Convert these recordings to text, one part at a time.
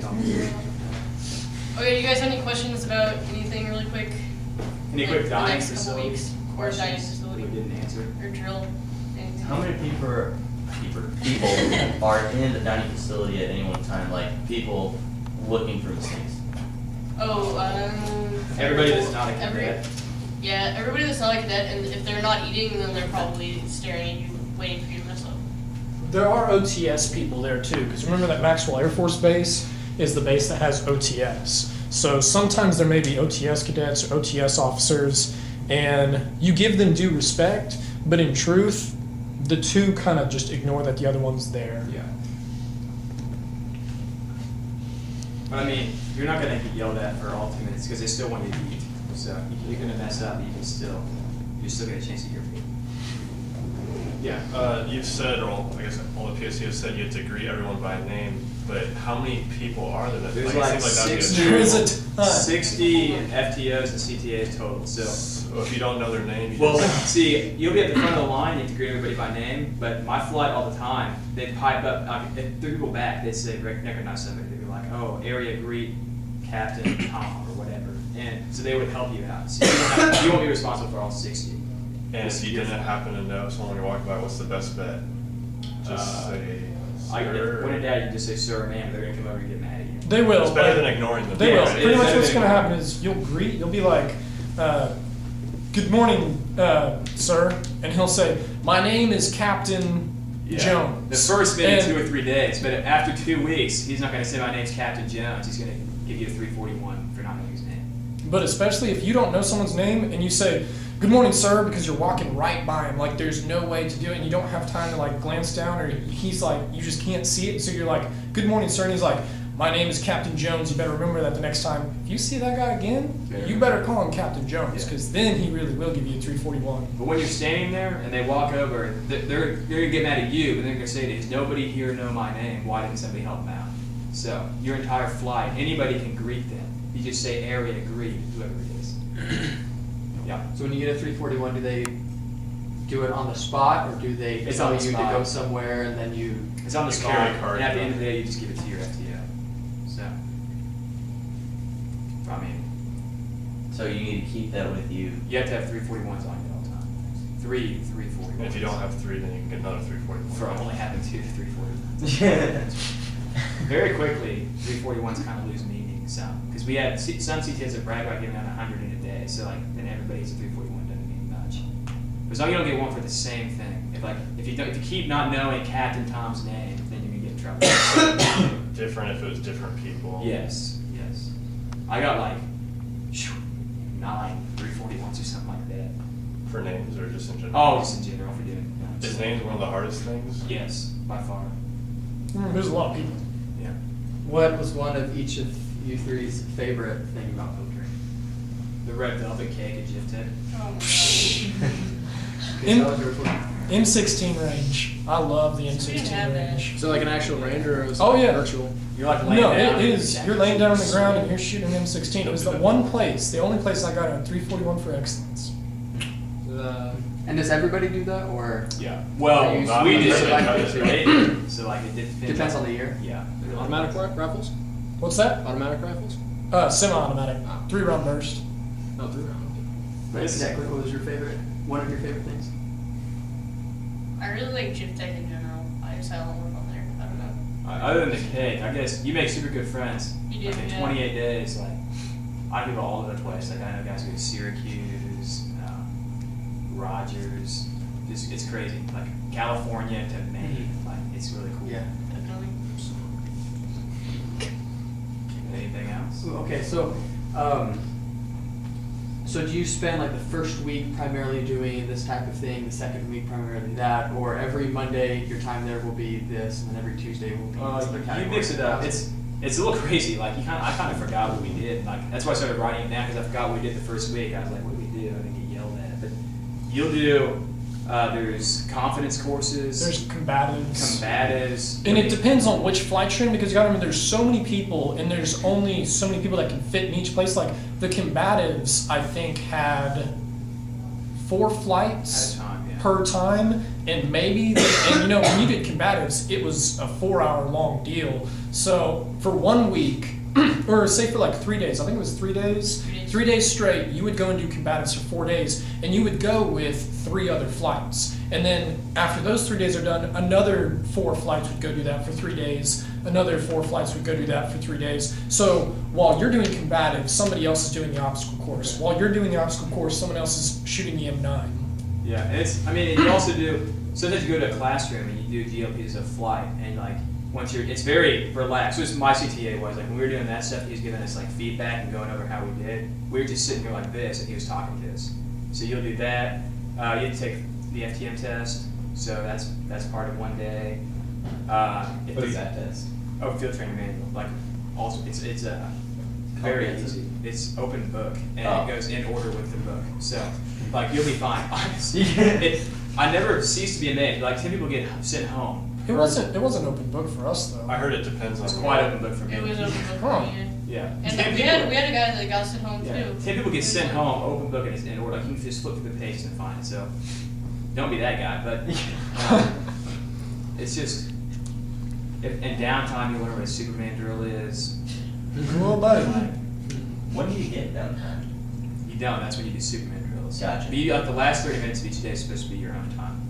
get on with it. Okay, you guys have any questions about anything really quick? Any Like, quick the dining next couple facility weeks, or questions dining facility, we didn't answer? or drill? Anything? How many people are in the dining facility at any one time? Like people looking for mistakes? Oh, Everybody that's not a every- cadet. Yeah, everybody that's not a cadet, and if they're not eating, then they're probably staring at you, waiting for you to mess up. There are OTS people there too, because remember that Maxwell Air Force Base is the base that has OTS. So sometimes there may be OTS cadets or OTS officers, and you give them due respect, but in truth, the two kind of just ignore that the other one's there. Yeah. But I mean, you're not gonna get yelled at for all 2 minutes because they still want you to eat. So you're gonna mess up, but you still get a chance to hear people. Yeah. You've said, or I guess all the PSC have said you have to greet everyone by name, but how many people are there? There's it like seems that'd be a 60 There is a triple. ton. 60 FTOs and CTAs total. So, So if you don't know their name, you well, just, see, you'll be at the front of the line. You have to greet everybody by name. But my flight all the time, they pipe up. If they're people back, they say recognize somebody. They'd be like, "Oh, area greet Captain Tom or whatever," and so they would help you out. So you won't be responsible for all 60. and if you didn't happen to know someone you're walking by, what's the best bet? Just say, sir. When in doubt, you just say "sir" or "ma'am." They're gonna come over and get mad at you. They will. It's better like, than ignoring them. They Yeah, will. it Pretty is much better what's than going to ignoring. happen is you'll be like, good morning, sir. And he'll say, my name is Captain Yeah. Jones. The first maybe And- 2 or 3 days, but after 2 weeks, he's not going to say my name's Captain Jones. He's going to give you a 341 for not knowing his name. But especially if you don't know someone's name and you say, good morning, sir, because you're walking right by him. Like, there's no way to do it, and you don't have time to, like, glance down, or he's like, you just can't see it. So you're like, good morning, sir. And he's like, my name is Captain Jones. You better remember that the next time. If you see that guy again, you better call him Captain Jones, Yeah. because then he really will give you a 341. But when you're standing there and they walk over, they're going to get mad at you, but they're going to say, "Does nobody here know my name? Why didn't somebody help them out?" So your entire flight, anybody can greet them. You just say area greet, whoever it is. Yeah. So when you get a 341, do they do it on the spot, or do they It's tell on the you spot. to go somewhere and then you? It's on the You spot, carry a card, and at the yeah. end of the day, you just give it to your FTO. So, I mean, So you need to keep that with you. you have to have 341s on you all the time. 341s. And if you don't have 3, then you can get another 341. For only having 2 341s. Very quickly, 341s kind of lose meaning. Some, because we had some CTS that brag about giving out 100 in a day. So like, then everybody's a 341 doesn't mean much. But as long as you don't get one for the same thing. If you keep not knowing Captain Tom's name, then you're gonna get in trouble. Different if it was different people. Yes, yes. I got like 9 341s or something like that. For names or just in general? Oh, just in general for doing. Is names one of the hardest things? Yes, by far. There's a lot of people. Yeah. What was one of each of you three's favorite thing about filtering? The red velvet cake at Jiff Tech. Oh my god. In- That was yours one? M16 range. I love the We didn't have M16 that. range. So like an actual ranger, or is Oh, it yeah. virtual? You're like laying No, down. it is. You're laying down on the ground and you're shooting M16. It was the one place, the only place I got a 341 for excellence. And does everybody do that, or Yeah. Well, Are you- not we did. necessarily. They did. So like it did. depends on the year? Yeah. Automatic rifles? What's that? Automatic rifles? Semi-automatic, 3-round burst. No, 3 round. But exactly, what was your favorite? One of your favorite things? I really like Jiff Tech in general. I just don't work on there. I don't know. Other than the cake, I guess you make super good friends. You do, Like in yeah. 28 days, like I can go all over the place. Like I know guys who go to Syracuse, Rogers. Just it's crazy. Like California to Maine. Like it's really cool. Yeah. Definitely. Anything else? Okay, so do you spend like the first week primarily doing this type of thing, the second week primarily that, or every Monday your time there will be this, and then every Tuesday will be this other category? You mix it up. It's a little crazy. Like I kind of forgot what we did. Like that's why I started writing it down because I forgot what we did the first week. I was like, what did we do? I didn't get yelled at. But you'll do. There's confidence courses. There's combatives. Combatives. And it depends on which flight stream, because you gotta remember there's so many people and there's only so many people that can fit in each place. Like the combatives, I think, had 4 flights At a time, yeah. per time, and maybe, and you know, when you did combatives, it was a 4-hour long deal. So for 1 week, or say for like 3 days, I think it was 3 days, 3 days straight, you would go and do combatives for 4 days, and you would go with 3 other flights. And then after those 3 days are done, another 4 flights would go do that for 3 days. Another 4 flights would go do that for 3 days. So while you're doing combative, somebody else is doing the obstacle course. While you're doing the obstacle course, someone else is shooting the M9. Yeah, and it's, I mean, you also do, sometimes you go to a classroom and you do DLPs of flight, and like, once you're, it's very relaxed. So my CTA was, like, when we were doing that stuff, he was giving us like feedback and going over how we did. We were just sitting here like this, and he was talking to us. So you'll do that. You have to take the FTM test, so that's part of 1 day. What is that test? Oh, field training manual. Like, also, it's very Comprehensive? easy. It's open book, and Oh. it goes in order with the book. So, like, you'll be fine. Honestly, Yeah. I never cease to be amazed. Like, 10 people get sent home. It wasn't open book for us though. I heard it depends on. It's quite open book for me. It was open book Huh. for me. Yeah. And 10 we people- had a guy that got sent home Yeah. too. 10 people get sent home, open book, and it's in order. Like, you can just flip through the page and find it. So, don't be that guy. But it's just, in downtime, you learn what a Superman drill is. Well, buddy. When do you get downtime? You don't. That's when you do Superman drills. Gotcha. But you, like, the last 30 minutes of each day is supposed to be your own time.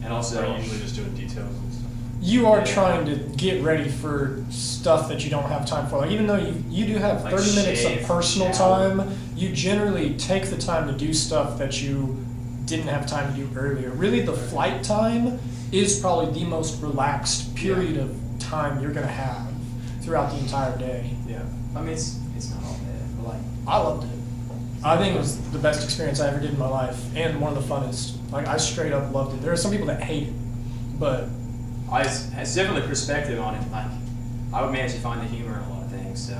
And also, Are you usually just doing details and stuff? You are Yeah. trying to get ready for stuff that you don't have time for. Like, even though you do have Like 30 minutes of shave, personal shower. time, you generally take the time to do stuff that you didn't have time to do earlier. Really, the flight time is probably the most relaxed period of time you're going to have throughout the entire day. yeah. I mean, it's not all bad. But, like, I loved it. I think it was the best experience I ever did in my life, and one of the funnest. Like, I straight up loved it. There are some people that hate it, but it's definitely perspective on it. Like, I would manage to find the humor in a lot of things. So,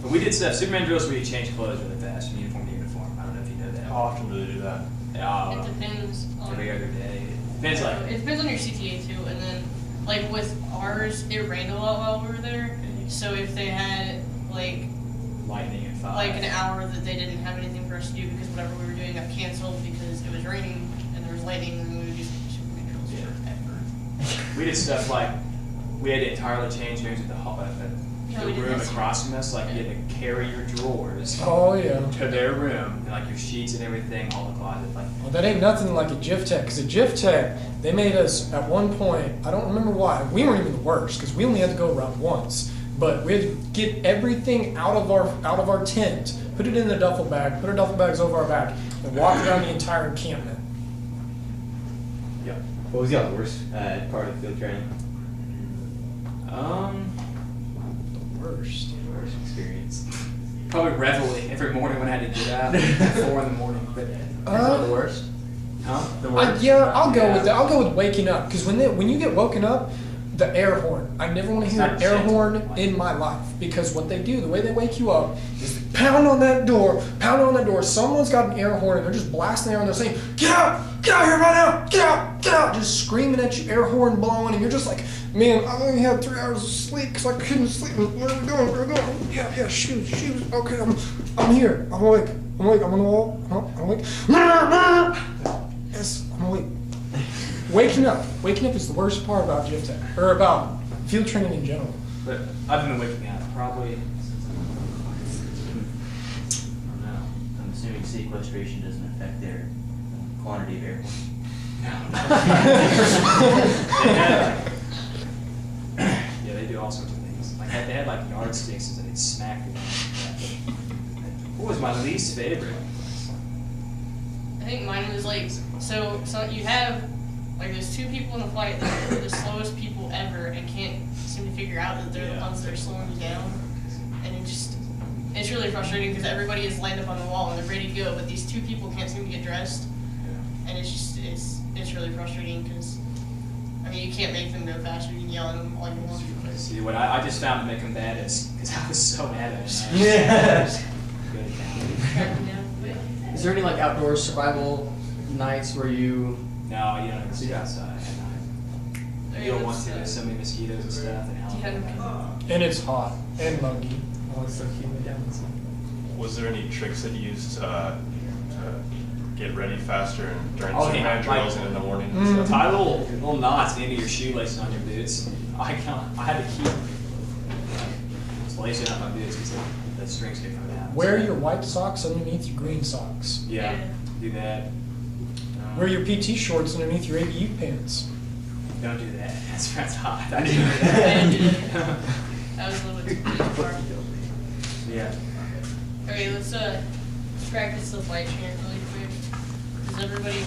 but we did stuff. Superman drills where you change clothes really fast from uniform to uniform. I don't know if you know that. How often do they do that? It depends on Every other day. It depends, like, it depends on your CTA too, and then like with ours, it rained a lot while we were there. So if they had like lightning and fire. an hour that they didn't have anything for us to do because whatever we were doing got canceled because it was raining and there was lightning, and we would do Superman drills forever. We did stuff like we had to entirely change rooms at the Yeah, the we did room that too. across from us. Like, you had to carry your drawers oh yeah. to their room, and like your sheets and everything, all the closet. Like, Well, that ain't nothing like a GIF Tech, because at GIF Tech, they made us, at one point, I don't remember why, we weren't even the worst, because we only had to go around once, but we had to get everything out of our tent, put it in the duffel bag, put our duffel bags over our back, and walk around the entire encampment. yeah. What was y'all's worst part of field training? The worst. Worst experience? Probably reveille every morning when I had to get up at 4 in the morning. But, The worst? huh? The worst? Yeah, I'll go Yeah. with that. I'll go with waking up, because when you get woken up, the air horn. I never want to It's hear not an air gentle, horn like- in my life, because what they do, the way they wake you up, is they pound on that door, pound on that door. Someone's got an air horn and they're just blasting air and they're saying, get out here right now, get out, just screaming at you, air horn blowing, and you're just like, man, I only had 3 hours of sleep because I couldn't sleep. Where are we going? Where are we going? Yeah, shoot. Okay, I'm here. I'm awake. I'm on the wall. I'm awake. Yes, I'm awake. Waking up is the worst part about GIF Tech, or about field training in general. But other than waking up, probably. I don't know. I'm assuming sequestration doesn't affect their quantity of air. Yeah, they do all sorts of things. Like, they had like yardsticks and they'd smack it. What was my least favorite? I think mine was like so you have like there's 2 people in the flight that are the slowest people ever and can't seem to figure out that they're the Yeah. ones that are slowing you down, and it's really frustrating because everybody is lined up on the wall and they're ready to go, but these 2 people can't seem to get dressed, and it's really frustrating because I mean you can't make them go faster, you can yell at them all you want. See, what I just found to make them bad is because I was so mad at them. Yeah. Go to town. Track them down. But Is there any like outdoor survival nights where you? No, you don't even see outside at night. You don't want to. There's so many mosquitoes and stuff. And And it's hot and muggy. Oh, it's so humid down inside. Was there any tricks that you used to get ready faster and during Oh, some yeah, band like- drills and in the morning and Mm. stuff. Tie little knots at the end of your shoelaces on your boots. I had to keep lacing up my boots because the strings get coming out. Wear your white socks underneath your green socks. Yeah, Yeah. do that. Wear your PT shorts underneath your ABU pants. Don't do that. That's hot. I I didn't do didn't that. do that. That was a little bit too far. Yeah. Okay, let's practice the flight chant really quick. Does everybody